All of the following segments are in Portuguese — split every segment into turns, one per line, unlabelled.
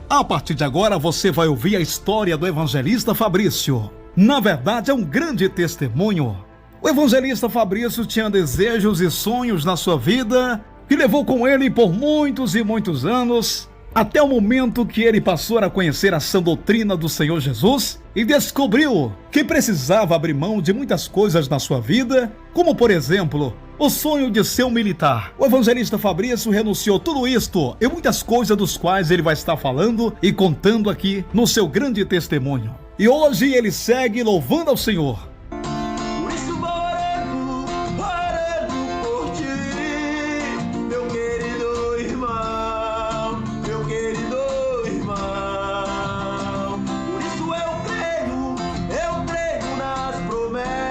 A partir de agora você vai ouvir a história do evangelista Fabrício. Na verdade, é um grande testemunho. O evangelista Fabrício tinha desejos e sonhos na sua vida que levou com ele por muitos e muitos anos, até o momento que ele passou a conhecer a sã doutrina do Senhor Jesus e descobriu que precisava abrir mão de muitas coisas na sua vida, como por exemplo, o sonho de ser um militar. O evangelista Fabrício renunciou tudo isto e muitas coisas dos quais ele vai estar falando e contando aqui no seu grande testemunho. E hoje ele segue louvando ao Senhor.
Por isso orando por ti, meu querido irmão, meu querido irmão. Por isso eu creio nas promessas.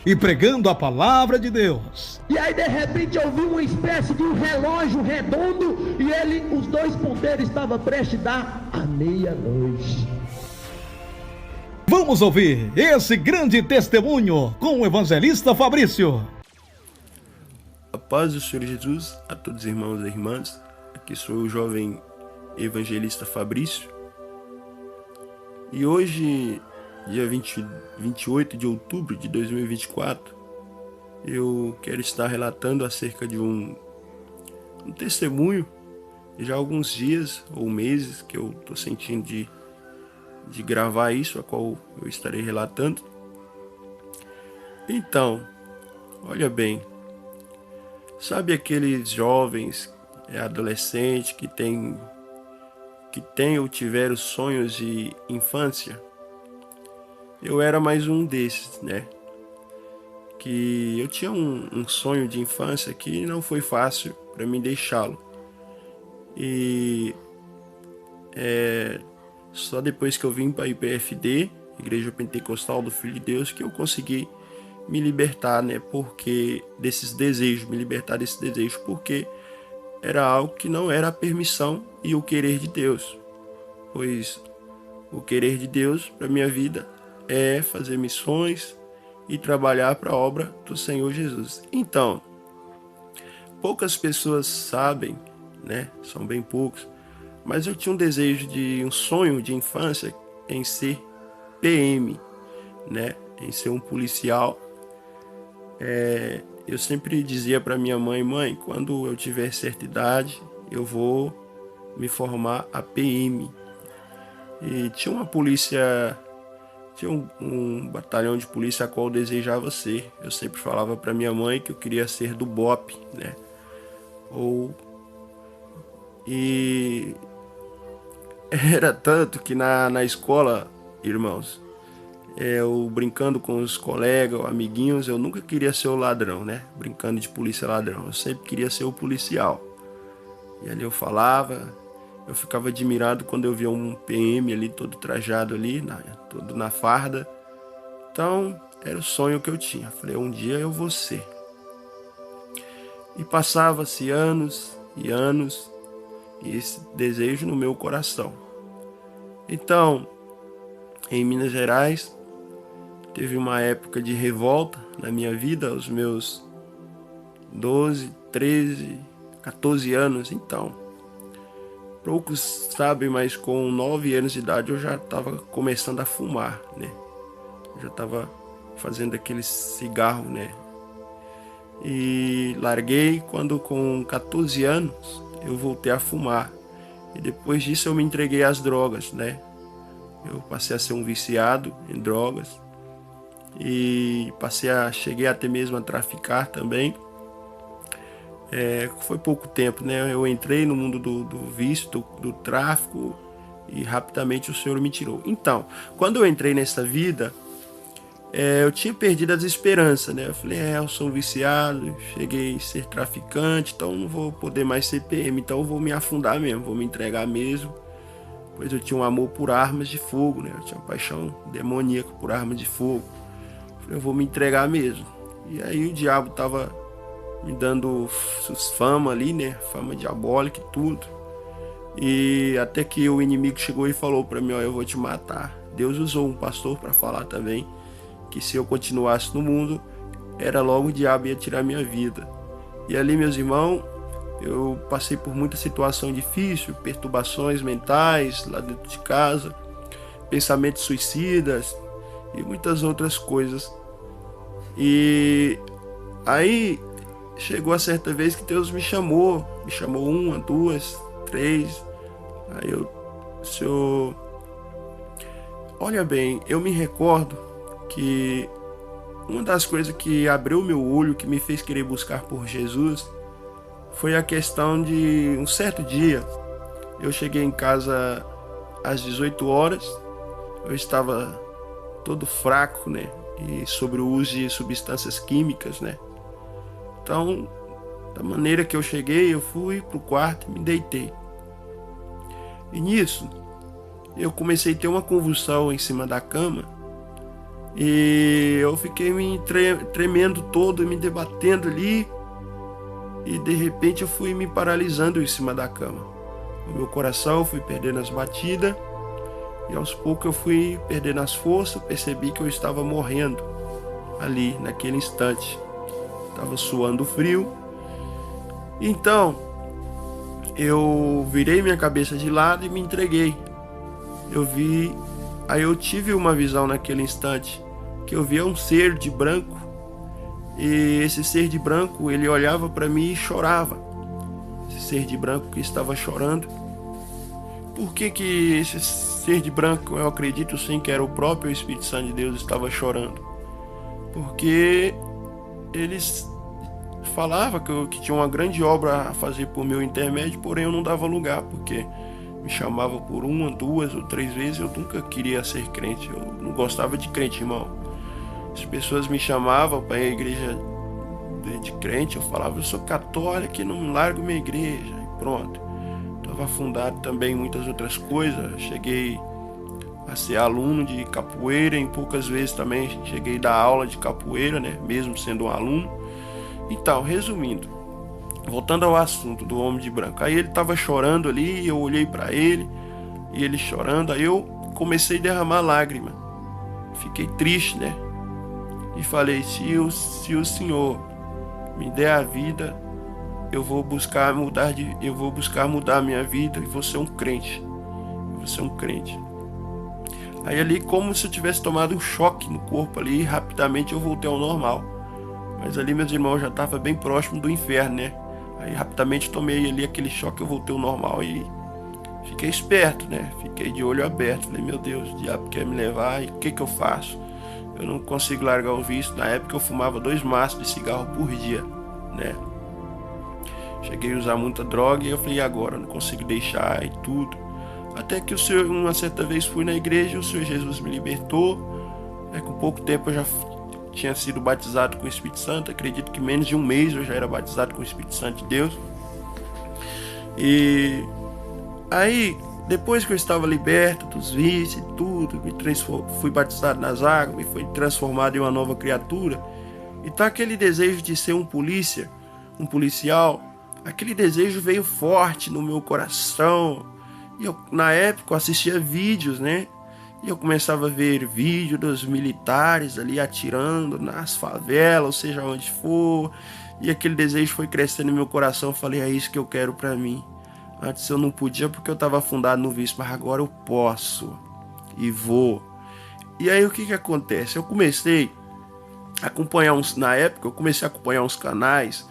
E pregando a palavra de Deus.
E aí de repente eu vi uma espécie de um relógio redondo e os dois ponteiros estavam prestes a dar a meia-noite.
Vamos ouvir esse grande testemunho com o evangelista Fabrício.
A paz do Senhor Jesus a todos os irmãos e irmãs. Aqui sou o jovem evangelista Fabrício. E hoje, dia 28 de outubro de 2024, eu quero estar relatando acerca de um testemunho de já alguns dias ou meses que eu estou sentindo de gravar isso, a qual eu estarei relatando. Então, olha bem, sabe aqueles jovens, adolescentes que têm ou tiveram sonhos de infância? Eu era mais um desses, né? Que eu tinha um sonho de infância que não foi fácil para mim deixá-lo. E só depois que eu vim para a IPFD, Igreja Pentecostal do Filho de Deus, que eu consegui me libertar, né? Porque me libertar desse desejo, porque era algo que não era a permissão e o querer de Deus. Pois o querer de Deus para minha vida é fazer missões e trabalhar para a obra do Senhor Jesus. Então, poucas pessoas sabem, né? São bem poucos, mas eu tinha um sonho de infância em ser PM, né? Em ser um policial. Eu sempre dizia para minha mãe, quando eu tiver certa idade, eu vou me formar a PM. E tinha um batalhão de polícia a qual eu desejava ser. Eu sempre falava para minha mãe que eu queria ser do BOPE, né? E era tanto que na escola, irmãos, eu brincando com os colegas, amiguinhos, eu nunca queria ser o ladrão, né? Brincando de polícia ladrão, eu sempre queria ser o policial. E ali eu ficava admirado quando eu via um PM ali todo trajado ali, todo na farda. Então, era o sonho que eu tinha. Falei, um dia eu vou ser. E passava-se anos e anos, e esse desejo no meu coração. Então, em Minas Gerais, teve uma época de revolta na minha vida, aos meus 12, 13, 14 anos, então. Poucos sabem, mas com 9 anos de idade eu já estava começando a fumar, né? Eu já estava fazendo aquele cigarro, né? E larguei quando com 14 anos eu voltei a fumar. E depois disso eu me entreguei às drogas, né? Eu passei a ser um viciado em drogas. E cheguei até mesmo a traficar também. Foi pouco tempo, né? Eu entrei no mundo do vício, do tráfico, e rapidamente o Senhor me tirou. Então, quando eu entrei nessa vida, eu tinha perdido as esperanças, né? Eu falei, eu sou um viciado, cheguei a ser traficante, então não vou poder mais ser PM, então eu vou me afundar mesmo, vou me entregar mesmo. Pois eu tinha um amor por armas de fogo, né? Eu tinha uma paixão demoníaca por armas de fogo. Eu falei, eu vou me entregar mesmo. E aí o diabo tava me dando fama ali, né? Fama diabólica e tudo. E até que o inimigo chegou e falou para mim, eu vou te matar. Deus usou um pastor para falar também que se eu continuasse no mundo, era logo o diabo ia tirar minha vida. E ali, meus irmãos, Eu passei por muita situação difícil, perturbações mentais lá dentro de casa, pensamentos suicidas e muitas outras coisas. E aí chegou a certa vez que Deus me chamou uma, duas, três. Aí Senhor, olha bem, eu me recordo que uma das coisas que abriu meu olho, que me fez querer buscar por Jesus, foi a questão de um certo dia, eu cheguei em casa às 18 horas, eu estava todo fraco, né? E sobre o uso de substâncias químicas, né? Então, da maneira que eu cheguei, eu fui pro quarto e me deitei. E nisso, eu comecei a ter uma convulsão em cima da cama e eu fiquei me tremendo todo, me debatendo ali, e de repente eu fui me paralisando em cima da cama. O meu coração foi perdendo as batidas e aos poucos eu fui perdendo as forças, percebi que eu estava morrendo ali naquele instante. Estava suando frio. Então, eu virei minha cabeça de lado e me entreguei. Aí eu tive uma visão naquele instante, que eu via um ser de branco, e esse ser de branco, ele olhava para mim e chorava. Esse ser de branco que estava chorando. Por que esse ser de branco, eu acredito sim que era o próprio Espírito Santo de Deus, estava chorando? Porque eles falavam que tinha uma grande obra a fazer por meu intermédio, porém eu não dava lugar, porque me chamava por uma, duas ou três vezes, eu nunca queria ser crente, eu não gostava de crente, irmão. As pessoas me chamavam para a igreja de crente, eu falava, eu sou católico e não largo minha igreja, e pronto. Estava afundado também em muitas outras coisas, cheguei a ser aluno de capoeira, em poucas vezes também cheguei a dar aula de capoeira, né, mesmo sendo um aluno. Então, resumindo, voltando ao assunto do homem de branco, aí ele estava chorando ali, eu olhei para ele, e ele chorando, aí eu comecei a derramar lágrima, fiquei triste, né, e falei, se o Senhor me der a vida, eu vou buscar mudar a minha vida e vou ser um crente, Aí ali, como se eu tivesse tomado um choque no corpo ali, rapidamente eu voltei ao normal. Mas ali, meus irmãos, já estava bem próximo do inferno, né? Aí rapidamente tomei ali aquele choque, eu voltei ao normal e fiquei esperto, né? Fiquei de olho aberto. Falei, meu Deus, o diabo quer me levar e o que eu faço? Eu não consigo largar o vício. Na época eu fumava 2 maços de cigarro por dia, né? Cheguei a usar muita droga e eu falei, e agora? Eu não consigo deixar e tudo. Até que uma certa vez fui na igreja, o Senhor Jesus me libertou. Com pouco tempo eu já tinha sido batizado com o Espírito Santo. Acredito que menos de um mês eu já era batizado com o Espírito Santo de Deus. E aí, depois que eu estava liberto dos vícios e tudo, fui batizado nas águas, me fui transformado em uma nova criatura. Então aquele desejo de ser um policial, aquele desejo veio forte no meu coração. E eu, na época, eu assistia vídeos, né? E eu começava a ver vídeos dos militares ali atirando nas favelas, ou seja, onde for. E aquele desejo foi crescendo no meu coração. Eu falei, é isso que eu quero pra mim. Antes eu não podia porque eu estava afundado no vício, mas agora eu posso e vou. E aí o que acontece? Eu comecei a acompanhar na época, eu comecei a acompanhar uns canais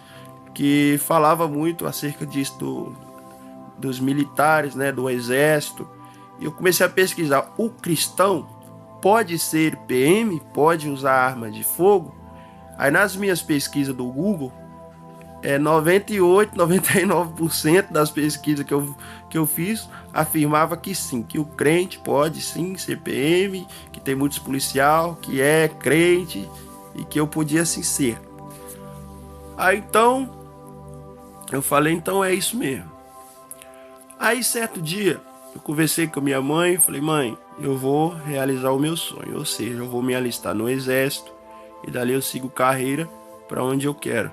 que falava muito acerca disso dos militares, né, do exército. E eu comecei a pesquisar, o cristão pode ser PM, pode usar arma de fogo? Aí nas minhas pesquisas do Google, 98, 99% das pesquisas que eu fiz afirmava que sim, que o crente pode sim ser PM, que tem muitos policial, que é crente e que eu podia sim ser. Aí então, eu falei, então é isso mesmo. Aí certo dia, eu conversei com a minha mãe, falei, mãe, eu vou realizar o meu sonho, ou seja, eu vou me alistar no exército e dali eu sigo carreira para onde eu quero.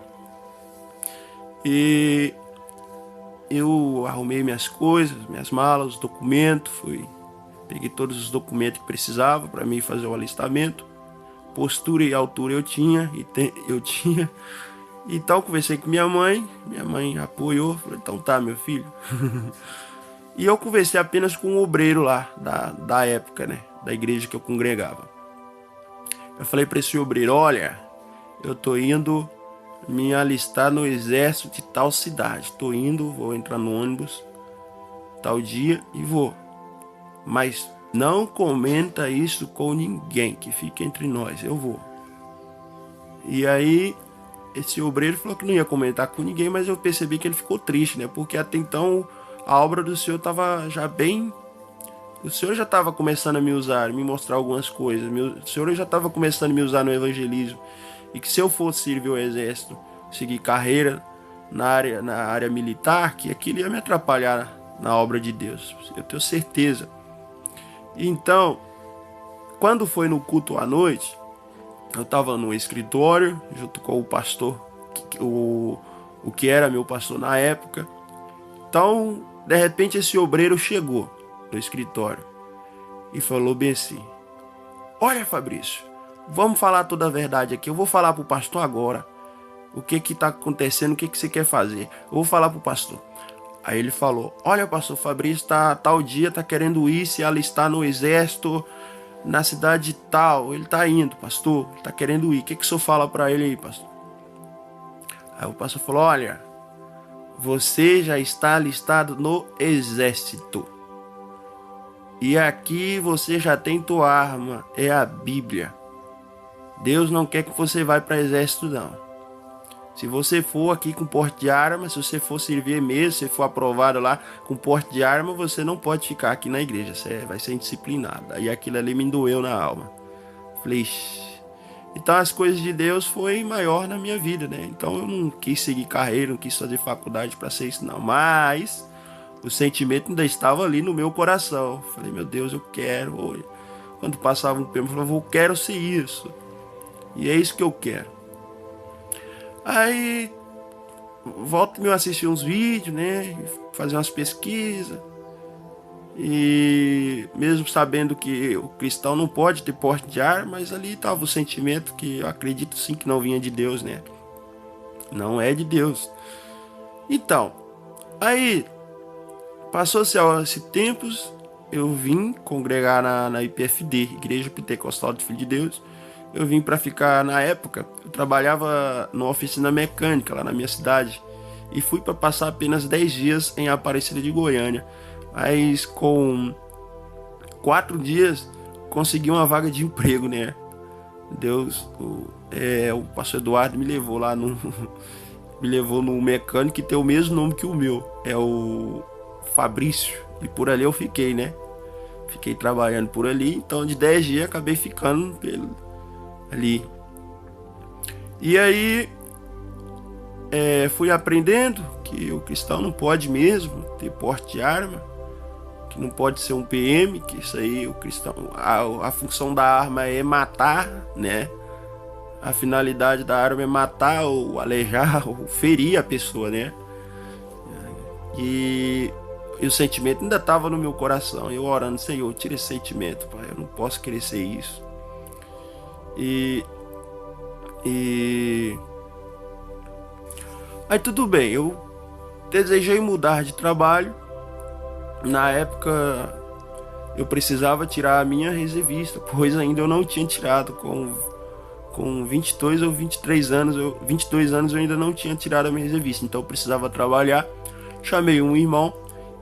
E eu arrumei minhas coisas, minhas malas, os documentos, peguei todos os documentos que precisava para mim fazer o alistamento. Postura e altura eu tinha, Então eu conversei com minha mãe apoiou, falou, então tá, meu filho. E eu conversei apenas com um obreiro lá, da época, né, da igreja que eu congregava. Eu falei para esse obreiro, olha, eu tô indo me alistar no exército de tal cidade. Tô indo, vou entrar no ônibus tal dia e vou. Mas não comenta isso com ninguém, que fique entre nós, eu vou. E aí, esse obreiro falou que não ia comentar com ninguém, mas eu percebi que ele ficou triste, né? Porque até então a obra do Senhor estava já bem... O Senhor já estava começando a me usar, me mostrar algumas coisas. O Senhor já estava começando a me usar no evangelismo. E que se eu fosse servir o exército, seguir carreira na área militar, que aquilo ia me atrapalhar na obra de Deus. Eu tenho certeza. Então, quando foi no culto à noite, eu estava no escritório, junto com o pastor, o que era meu pastor na época. Então, de repente, esse obreiro chegou no escritório e falou bem assim, olha, Fabrício, vamos falar toda a verdade aqui, eu vou falar pro pastor agora o que tá acontecendo, o que você quer fazer, eu vou falar pro pastor. Aí ele falou, olha, pastor Fabrício, tal dia tá querendo ir se alistar no exército na cidade tal, ele tá indo, pastor, ele tá querendo ir, o que o senhor fala pra ele aí, pastor? Aí o pastor falou, olha, você já está alistado no exército. E aqui você já tem tua arma, é a Bíblia. Deus não quer que você vá para o exército, não. Se você for aqui com porte de arma, se você for servir mesmo, se for aprovado lá com porte de arma, você não pode ficar aqui na igreja, você vai ser indisciplinado. Aí aquilo ali me doeu na alma. Falei, então as coisas de Deus foi maior na minha vida, né? Então eu não quis seguir carreira, não quis fazer faculdade para ser isso, não. Mas o sentimento ainda estava ali no meu coração. Falei, meu Deus, eu quero. Quando passava um tempo, eu falava, eu quero ser isso. E é isso que eu quero. Aí, volto e me assistir uns vídeos, né? Fazer umas pesquisas. E mesmo sabendo que o cristão não pode ter porte de arma, mas ali estava o sentimento que eu acredito sim que não vinha de Deus, né? Não é de Deus. Então, aí... Passou-se esse tempos, eu vim congregar na IPFD, Igreja Pentecostal do Filho de Deus. Eu vim para ficar, na época, eu trabalhava numa oficina mecânica lá na minha cidade. E fui para passar apenas 10 dias em Aparecida de Goiânia. Mas com 4 dias, consegui uma vaga de emprego, né? Deus, o pastor Eduardo me levou lá me levou no mecânico que tem o mesmo nome que o meu. É o Fabrício, e por ali eu fiquei, né? Fiquei trabalhando por ali, então de 10 dias acabei ficando ali. E aí fui aprendendo que o cristão não pode mesmo ter porte de arma, que não pode ser um PM, que isso aí o cristão, a função da arma é matar, né? A finalidade da arma é matar ou alejar ou ferir a pessoa, né? E o sentimento ainda estava no meu coração. Eu orando, Senhor, tira esse sentimento, Pai. Eu não posso querer ser isso. E aí tudo bem. Eu desejei mudar de trabalho. Na época eu precisava tirar a minha reservista, pois ainda eu não tinha tirado. Com 22 ou 23 anos, 22 anos eu ainda não tinha tirado a minha reservista. Então eu precisava trabalhar. Chamei um irmão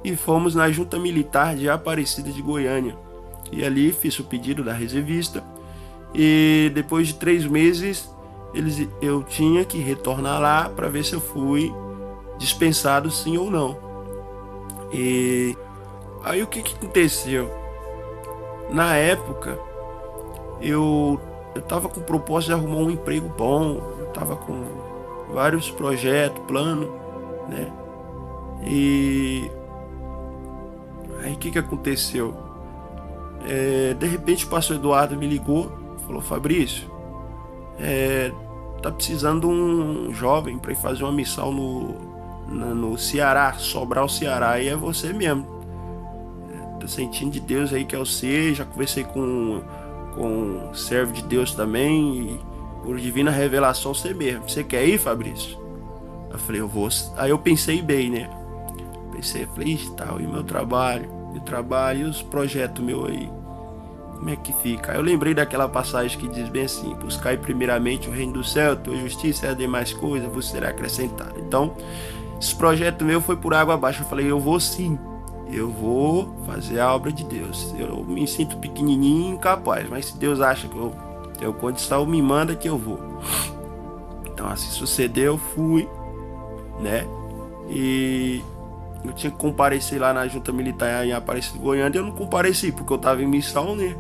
e fomos na Junta Militar de Aparecida de Goiânia. E ali fiz o pedido da reservista. E depois de 3 meses, eu tinha que retornar lá para ver se eu fui dispensado sim ou não. E aí o que aconteceu? Na época, eu estava com o propósito de arrumar um emprego bom. Eu estava com vários projetos, plano, né? E aí o que aconteceu? De repente o pastor Eduardo me ligou, falou, Fabrício, tá precisando de um jovem para ir fazer uma missão no Ceará, Sobral, Ceará, e é você mesmo. Tô sentindo de Deus aí que é você. Já conversei com um servo de Deus também, e por divina revelação você mesmo. Você quer ir, Fabrício? Eu falei, eu vou. Aí eu pensei bem, né? Falei, ixi, tal, e meu trabalho, e os projetos meus aí, como é que fica? Aí eu lembrei daquela passagem que diz bem assim: buscai primeiramente o reino do céu, tua justiça e as demais coisas vos será acrescentada. Então, esse projeto meu foi por água abaixo. Eu falei, eu vou sim, eu vou fazer a obra de Deus. Eu me sinto pequenininho e incapaz, mas se Deus acha que eu tenho condição, me manda que eu vou. Então assim sucedeu, fui, né? E eu tinha que comparecer lá na junta militar em Aparecida de Goiânia. Eu não compareci porque eu estava em missão, né,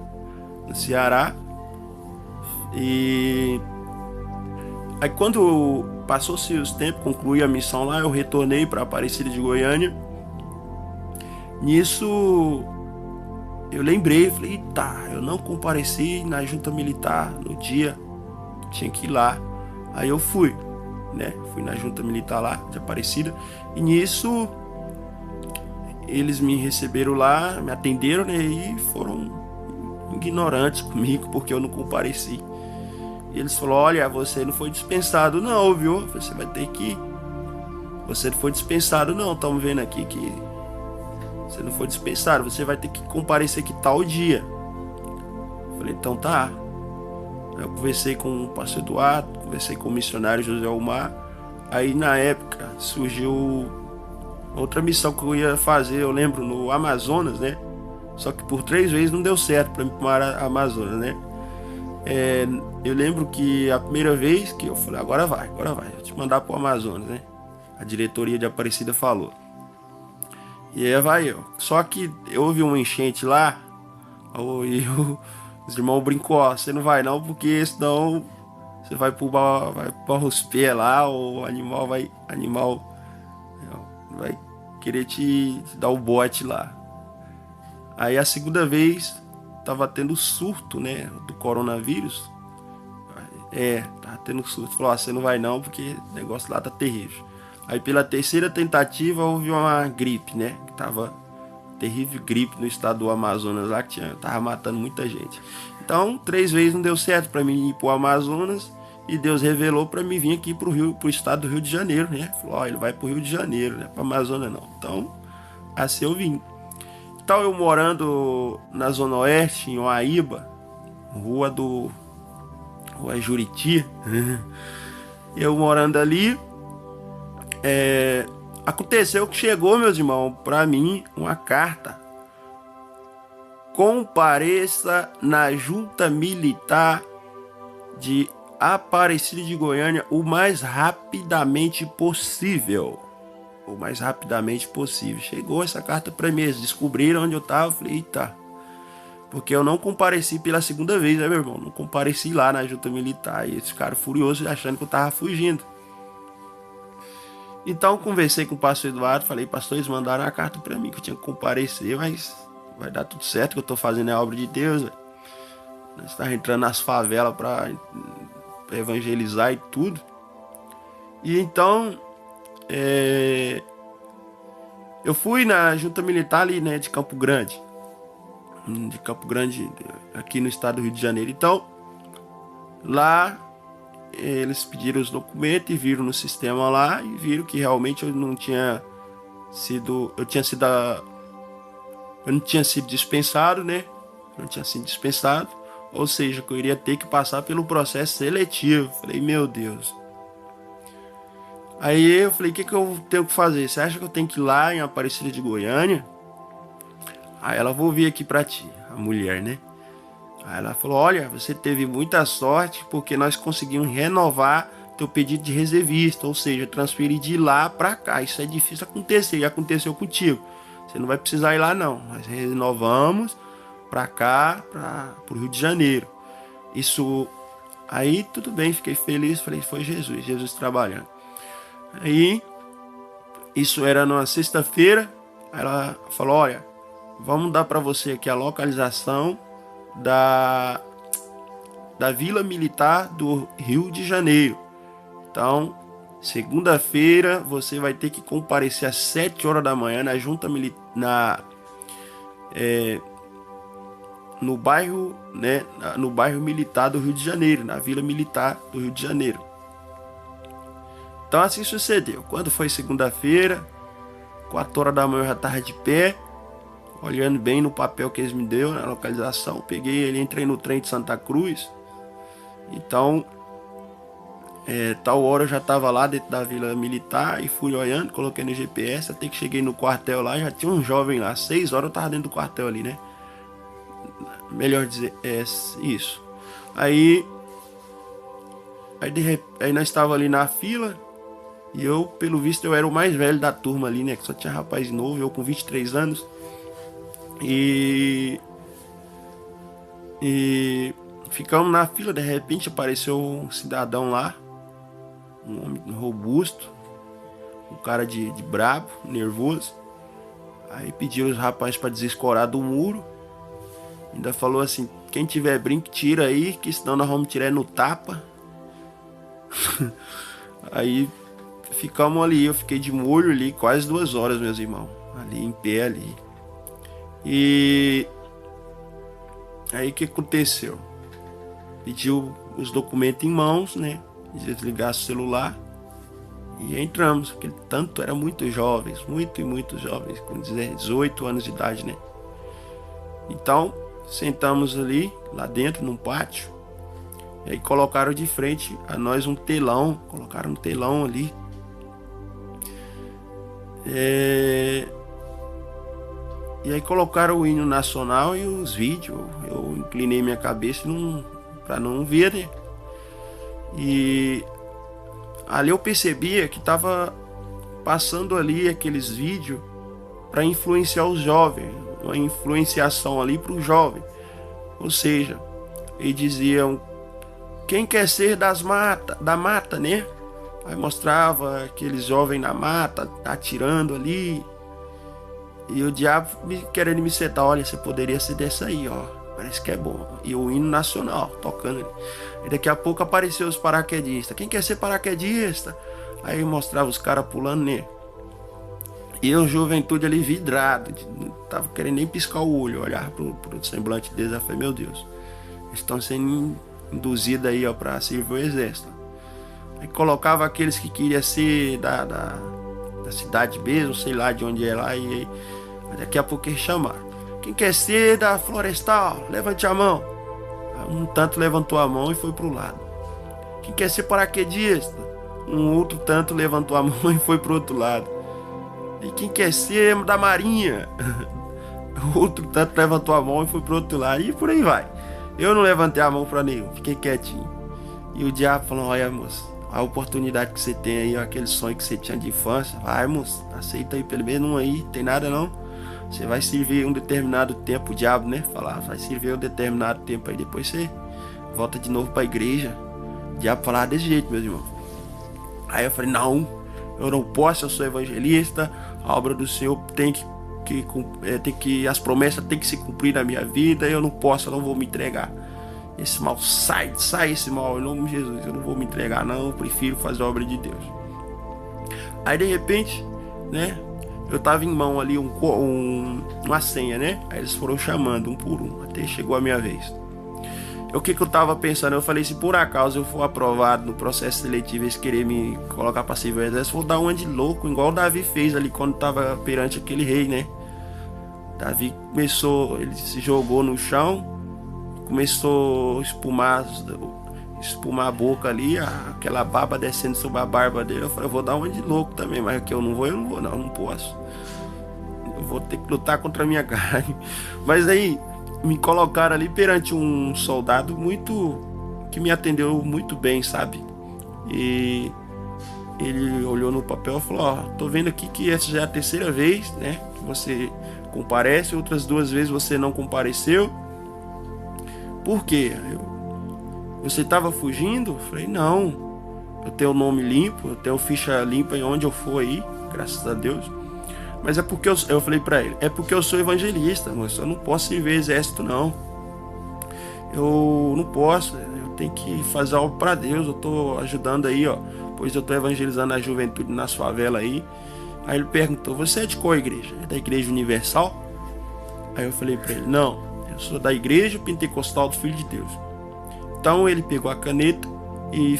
no Ceará. E aí quando passou-se os tempos, concluí a missão lá, eu retornei para Aparecida de Goiânia. Nisso eu lembrei, falei, tá, eu não compareci na junta militar no dia, tinha que ir lá. Aí eu fui, né? Fui na junta militar lá de Aparecida. E nisso eles me receberam lá, me atenderam, né? E foram ignorantes comigo porque eu não compareci. E eles falaram, olha, você não foi dispensado não, viu? Você vai ter que... Você não foi dispensado não, estamos vendo aqui que você não foi dispensado, você vai ter que comparecer aqui tal dia. Falei, então tá. Eu conversei com o pastor Eduardo, conversei com o missionário José Omar. Aí na época surgiu outra missão que eu ia fazer, eu lembro, no Amazonas, né? Só que por 3 vezes não deu certo para mim para a Amazonas, né? Eu lembro que a primeira vez que eu falei, agora vai, vou te mandar para o Amazonas, né? A diretoria de Aparecida falou. E aí vai eu. Só que houve uma enchente lá, e os irmãos brincou, ó, você não vai não, porque senão você vai para os pés lá, o animal vai querer te dar o bote lá. Aí a segunda vez tava tendo surto, né, do coronavírus. Tava tendo surto. Falou, ó, você não vai não, porque o negócio lá tá terrível. Aí pela terceira tentativa houve uma gripe, né? Que tava terrível gripe no estado do Amazonas lá, que tava matando muita gente. Então 3 vezes não deu certo para mim ir pro Amazonas, e Deus revelou para mim vir aqui pro estado do Rio de Janeiro, né? Falou, ó, ele vai pro Rio de Janeiro, né? Pro Amazonas não. Então assim eu vim. Então eu morando na Zona Oeste, em Uaíba, rua Juriti, eu morando ali, aconteceu que chegou, meus irmãos, para mim uma carta: compareça na junta militar de Aparecida de Goiânia o mais rapidamente possível. O mais rapidamente possível. Chegou essa carta para mim, eles descobriram onde eu estava, falei, eita, porque eu não compareci pela segunda vez, né, meu irmão? Não compareci lá na junta militar, e eles ficaram furiosos achando que eu tava fugindo. Então conversei com o pastor Eduardo, falei, pastor, eles mandaram a carta para mim que eu tinha que comparecer, mas vai dar tudo certo, que eu tô fazendo a obra de Deus, véio. Nós estamos entrando nas favelas para evangelizar e tudo. E então eu fui na junta militar ali, né, de Campo Grande, aqui no estado do Rio de Janeiro. Então lá eles pediram os documentos e viram no sistema lá e viram que realmente eu não tinha sido dispensado, né? Não tinha sido dispensado, ou seja, que eu iria ter que passar pelo processo seletivo. Falei, meu Deus. Aí eu falei, o que eu tenho que fazer? Você acha que eu tenho que ir lá em Aparecida de Goiânia? Aí ela, vou vir aqui pra ti, a mulher, né? Aí ela falou, olha, você teve muita sorte porque nós conseguimos renovar teu pedido de reservista, ou seja, transferir de lá pra cá. Isso é difícil acontecer, e aconteceu contigo. Você não vai precisar ir lá não, nós renovamos pra cá, pro Rio de Janeiro. Isso, aí tudo bem, fiquei feliz, falei, foi Jesus trabalhando. Aí, isso era numa sexta-feira. Aí ela falou, olha, vamos dar para você aqui a localização da Vila Militar do Rio de Janeiro. Então, segunda-feira você vai ter que comparecer às 7 horas da manhã na junta militar, no bairro, né, no bairro militar do Rio de Janeiro, na Vila Militar do Rio de Janeiro. Então assim sucedeu. Quando foi segunda-feira, 4 horas da manhã eu já estava de pé, olhando bem no papel que eles me deu, na localização. Peguei ele, entrei no trem de Santa Cruz. Então, tal hora eu já estava lá dentro da Vila Militar e fui olhando, coloquei no GPS, até que cheguei no quartel lá, já tinha um jovem lá. 6 horas eu estava dentro do quartel ali, né? Melhor dizer, isso. Aí nós estávamos ali na fila. E eu, pelo visto, eu era o mais velho da turma ali, né? Que só tinha rapaz novo, eu com 23 anos. E ficamos na fila, de repente apareceu um cidadão lá. Um homem robusto. Um cara de brabo, nervoso. Aí pediram os rapazes para desescorar do muro. Ainda falou assim, quem tiver brinco, tira aí, que senão nós vamos tirar no tapa. Aí ficamos ali, eu fiquei de molho ali quase 2 horas, meus irmãos, ali em pé ali. E aí o que aconteceu? Pediu os documentos em mãos, né? Desligasse o celular e entramos. Aquele tanto era muito jovens, muito jovens, com 18 anos de idade, né? Então sentamos ali, lá dentro, num pátio. E aí colocaram de frente a nós um telão. Colocaram um telão ali. E aí colocaram o hino nacional e os vídeos. Eu inclinei minha cabeça para não ver, né? E ali eu percebia que estava passando ali aqueles vídeos para influenciar os jovens. Uma influenciação ali para o jovem. Ou seja, eles diziam, quem quer ser da mata, né? Aí mostrava aqueles jovens na mata, atirando ali. E o diabo querendo me setar, olha, você poderia ser dessa aí, ó. Parece que é bom. E o hino nacional, tocando ali. E daqui a pouco apareceu os paraquedistas. Quem quer ser paraquedista? Aí mostrava os caras pulando, né? E eu, juventude ali, vidrado. Não tava querendo nem piscar o olho, olhar pro semblante deles. Eu falei, meu Deus, eles estão sendo induzidos aí, ó, pra servir o exército. Aí colocava aqueles que queriam ser da cidade mesmo, sei lá de onde é lá. E aí, daqui a pouco eles chamaram. Quem quer ser da florestal? Levante a mão. Um tanto levantou a mão e foi pro lado. Quem quer ser paraquedista? Um outro tanto levantou a mão e foi pro outro lado. E quem quer ser da marinha? Outro tanto levantou a mão e foi pro outro lado. E por aí vai. Eu não levantei a mão para nenhum, fiquei quietinho. E o diabo falou, olha, moço, a oportunidade que você tem aí, aquele sonho que você tinha de infância, vai, moço, aceita aí pelo menos um aí, tem nada não. Você vai servir um determinado tempo, o diabo, né? Falar, vai servir um determinado tempo aí, depois você volta de novo para a igreja. O diabo falava desse jeito, meus irmãos. Aí eu falei, não, eu não posso, eu sou evangelista, a obra do Senhor tem que as promessas têm que se cumprir na minha vida, eu não posso, eu não vou me entregar. Esse mal, sai esse mal, em nome de Jesus, eu não vou me entregar não, eu prefiro fazer a obra de Deus. Aí de repente, né, eu tava em mão ali uma senha, né, aí eles foram chamando um por um, até chegou a minha vez. O que eu tava pensando, eu falei, se por acaso eu for aprovado no processo seletivo, eles querem me colocar para servir o exército, vou dar uma de louco, igual o Davi fez ali quando tava perante aquele rei, né. Davi começou, ele se jogou no chão, começou a espumar a boca ali, aquela baba descendo sobre a barba dele. Eu falei, eu vou dar uma de louco também, mas aqui eu não vou, não posso. Eu vou ter que lutar contra a minha carne. Mas aí me colocaram ali perante um soldado que me atendeu muito bem, sabe? E ele olhou no papel e falou, ó, tô vendo aqui que essa já é a 3ª vez, né, que você comparece, outras 2 vezes você não compareceu. Por quê? Você estava fugindo? Eu falei, não, eu tenho o nome limpo, eu tenho ficha limpa em onde eu for aí, graças a Deus. Mas é porque eu falei pra ele, é porque eu sou evangelista, moço, eu não posso servir exército não. Eu não posso, eu tenho que fazer algo pra Deus, eu tô ajudando aí, ó, pois eu tô evangelizando a juventude nas favelas aí. Aí ele perguntou, você é de qual igreja? É da Igreja Universal? Aí eu falei pra ele, não, eu sou da Igreja Pentecostal do Filho de Deus. Então ele pegou a caneta e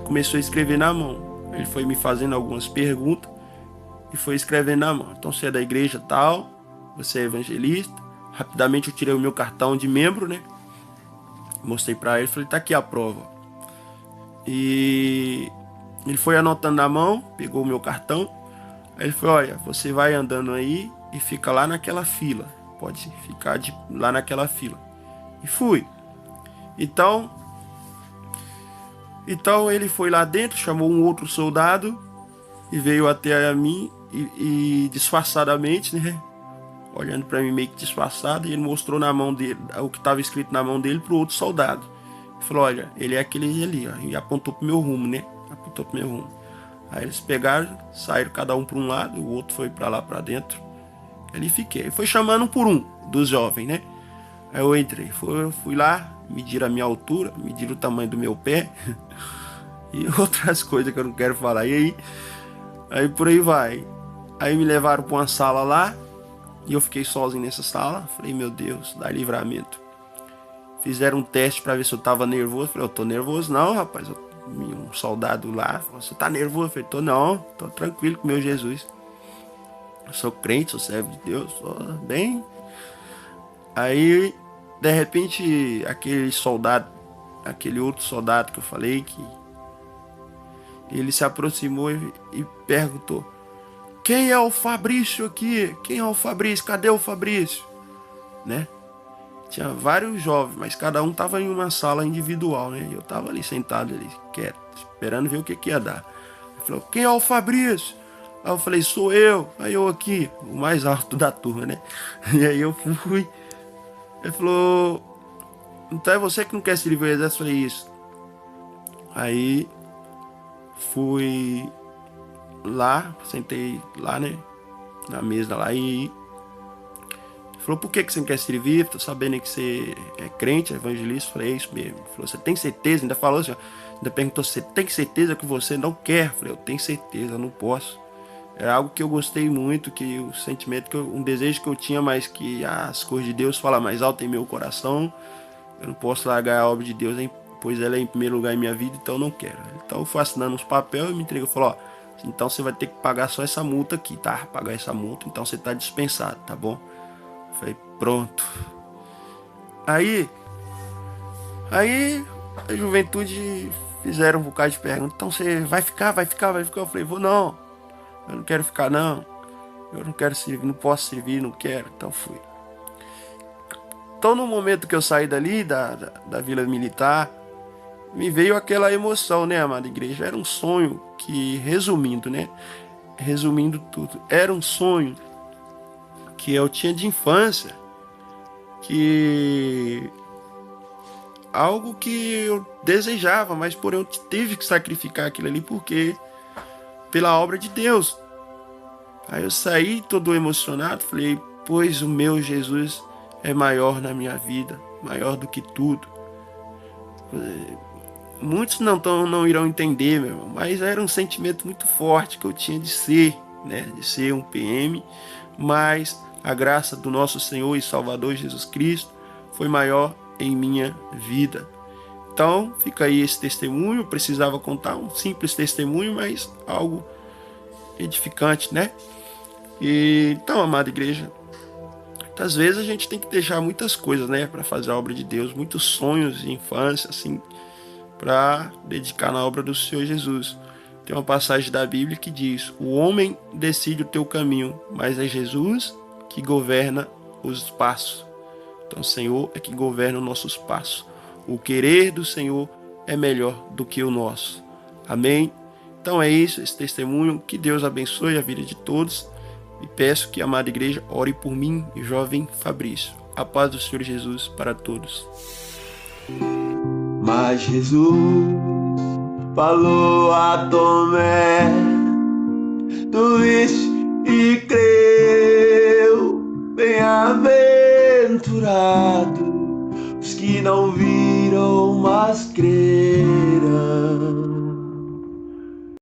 começou a escrever na mão. Ele foi me fazendo algumas perguntas e foi escrevendo na mão. Então você é da igreja tal, você é evangelista. Rapidamente eu tirei o meu cartão de membro, né? Mostrei pra ele, falei, tá aqui a prova. E ele foi anotando na mão, pegou o meu cartão. Aí ele falou, olha, você vai andando aí e fica lá naquela fila. Pode ficar lá naquela fila. E fui. Então ele foi lá dentro, chamou um outro soldado e veio até a mim e disfarçadamente, né? Olhando para mim meio que disfarçado, e ele mostrou na mão dele o que estava escrito na mão dele pro outro soldado. Ele falou, olha, ele é aquele ali, ó, e apontou pro meu rumo, né? Apontou pro meu rumo. Aí eles pegaram, saíram cada um para um lado, o outro foi para lá para dentro. Ali fiquei. Ele foi chamando um por um dos jovens, né? Aí eu entrei, fui lá, mediram a minha altura, mediram o tamanho do meu pé e outras coisas que eu não quero falar. E aí por aí vai. Aí me levaram para uma sala lá e eu fiquei sozinho nessa sala. Falei, meu Deus, dá livramento. Fizeram um teste para ver se eu tava nervoso. Falei, eu tô nervoso não, rapaz. Um soldado lá falou, você tá nervoso? Eu falei, tô tranquilo com meu Jesus. Eu sou crente, sou servo de Deus, tô bem. Aí, de repente, aquele outro soldado que eu falei, que ele se aproximou e perguntou, quem é o Fabrício aqui? Quem é o Fabrício? Cadê o Fabrício? Né? Tinha vários jovens, mas cada um tava em uma sala individual, né? Eu tava ali sentado ali, quieto, esperando ver o que ia dar. Ele falou, quem é o Fabrício? Aí eu falei, sou eu. Aí eu aqui, o mais alto da turma, né? E aí eu fui. Ele falou, então é você que não quer servir o exército? Eu falei, isso. Aí fui lá, sentei lá, né? Na mesa lá e ele falou, por que você não quer servir? Tô sabendo que você é crente, é evangelista. Eu falei, é isso mesmo. Ele falou, você tem certeza? Ainda falou assim, ainda perguntou, você tem certeza que você não quer? Eu falei, eu tenho certeza, eu não posso. Era algo que eu gostei muito, que o sentimento, um desejo que eu tinha, mas que as coisas de Deus falam mais alto em meu coração. Eu não posso largar a obra de Deus, pois ela é em primeiro lugar em minha vida, então eu não quero. Então eu fui assinando uns papéis e me entregou e falou, ó, então você vai ter que pagar só essa multa aqui, tá? Pagar essa multa, então você tá dispensado, tá bom? Eu falei, pronto. Aí a juventude fizeram um bocado de perguntas. Então você vai ficar? Eu falei, vou não. Eu não quero ficar não. Eu não quero servir, não posso servir, não quero. Então fui. Então no momento que eu saí dali, da Vila Militar, me veio aquela emoção, né, amada igreja? Era um sonho que, resumindo, né? Resumindo tudo, era um sonho que eu tinha de infância, que algo que eu desejava, mas porém eu tive que sacrificar aquilo ali porque pela obra de Deus. Aí eu saí todo emocionado, falei, pois o meu Jesus é maior na minha vida, maior do que tudo. Muitos não irão entender, meu irmão, mas era um sentimento muito forte que eu tinha de ser, né, de ser um PM, mas a graça do nosso Senhor e Salvador Jesus Cristo foi maior em minha vida. Então, fica aí esse testemunho. Eu precisava contar um simples testemunho, mas algo edificante, né? E, então, amada igreja, muitas vezes a gente tem que deixar muitas coisas, né, para fazer a obra de Deus, muitos sonhos de infância, assim, para dedicar na obra do Senhor Jesus. Tem uma passagem da Bíblia que diz: o homem decide o teu caminho, mas é Jesus que governa os passos. Então o Senhor é que governa os nossos passos. O querer do Senhor é melhor do que o nosso. Amém? Então é isso, esse testemunho. Que Deus abençoe a vida de todos. E peço que a amada igreja ore por mim, jovem Fabrício. A paz do Senhor Jesus para todos.
Mas Jesus falou a Tomé, tu viste e creu, bem-aventurado os que não viram, mas creram.